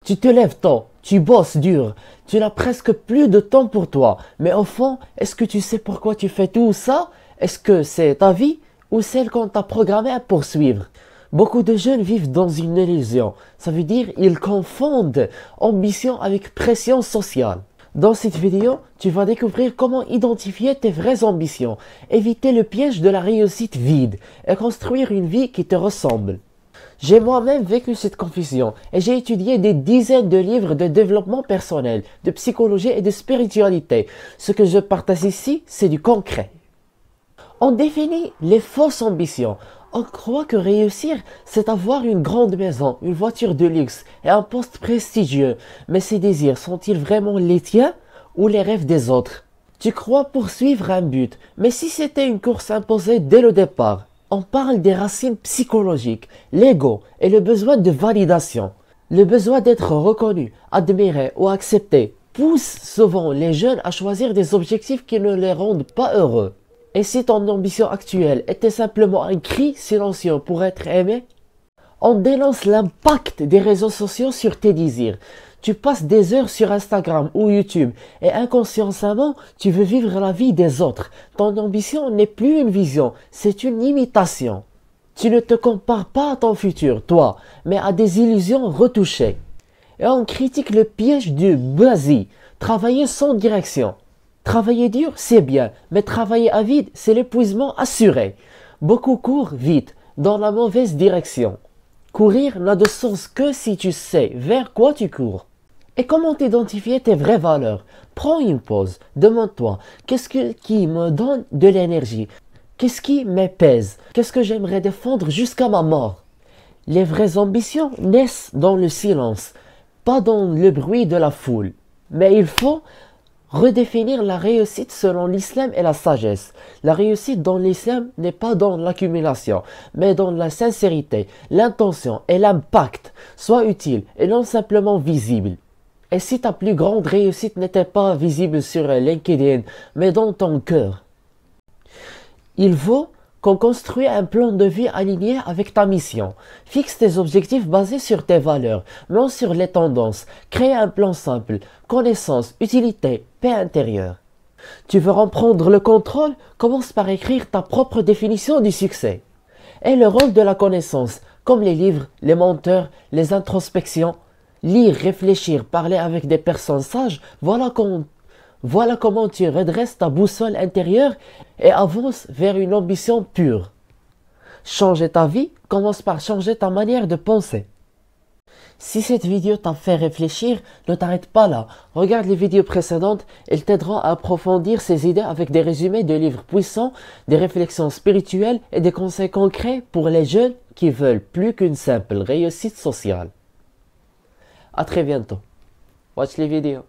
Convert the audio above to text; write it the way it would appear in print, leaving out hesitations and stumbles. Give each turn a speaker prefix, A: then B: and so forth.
A: Tu te lèves tôt, tu bosses dur, tu n'as presque plus de temps pour toi. Mais au fond, est-ce que tu sais pourquoi tu fais tout ça? Est-ce que c'est ta vie ou celle qu'on t'a programmée à poursuivre? Beaucoup de jeunes vivent dans une illusion. Ça veut dire ils confondent ambition avec pression sociale. Dans cette vidéo, tu vas découvrir comment identifier tes vraies ambitions, éviter le piège de la réussite vide et construire une vie qui te ressemble. J'ai moi-même vécu cette confusion et j'ai étudié des dizaines de livres de développement personnel, de psychologie et de spiritualité. Ce que je partage ici, c'est du concret. On définit les fausses ambitions. On croit que réussir, c'est avoir une grande maison, une voiture de luxe et un poste prestigieux. Mais ces désirs sont-ils vraiment les tiens ou les rêves des autres? Tu crois poursuivre un but, mais si c'était une course imposée dès le départ? On parle des racines psychologiques, l'ego et le besoin de validation. Le besoin d'être reconnu, admiré ou accepté pousse souvent les jeunes à choisir des objectifs qui ne les rendent pas heureux. Et si ton ambition actuelle était simplement un cri silencieux pour être aimé? On dénonce l'impact des réseaux sociaux sur tes désirs. Tu passes des heures sur Instagram ou YouTube et inconsciemment, tu veux vivre la vie des autres. Ton ambition n'est plus une vision, c'est une imitation. Tu ne te compares pas à ton futur, toi, mais à des illusions retouchées. Et on critique le piège du buzzy, travailler sans direction. Travailler dur, c'est bien, mais travailler à vide, c'est l'épuisement assuré. Beaucoup courent vite, dans la mauvaise direction. Courir n'a de sens que si tu sais vers quoi tu cours. Et comment identifier tes vraies valeurs? Prends une pause, demande-toi, qu'est-ce qui me donne de l'énergie? Qu'est-ce qui m'apaise? Qu'est-ce que j'aimerais défendre jusqu'à ma mort? Les vraies ambitions naissent dans le silence, pas dans le bruit de la foule. Mais il faut redéfinir la réussite selon l'islam et la sagesse. La réussite dans l'islam n'est pas dans l'accumulation, mais dans la sincérité, l'intention et l'impact. Sois utile et non simplement visible. Et si ta plus grande réussite n'était pas visible sur LinkedIn, mais dans ton cœur? Il vaut qu'on construise un plan de vie aligné avec ta mission. Fixe tes objectifs basés sur tes valeurs, non sur les tendances. Crée un plan simple, connaissance, utilité, paix intérieure. Tu veux reprendre le contrôle? Commence par écrire ta propre définition du succès. Et le rôle de la connaissance, comme les livres, les menteurs, les introspections. Lire, réfléchir, parler avec des personnes sages, voilà comment tu redresses ta boussole intérieure et avances vers une ambition pure. Changer ta vie commence par changer ta manière de penser. Si cette vidéo t'a fait réfléchir, ne t'arrête pas là. Regarde les vidéos précédentes, elles t'aideront à approfondir ces idées avec des résumés de livres puissants, des réflexions spirituelles et des conseils concrets pour les jeunes qui veulent plus qu'une simple réussite sociale. À très bientôt. Watch les vidéos.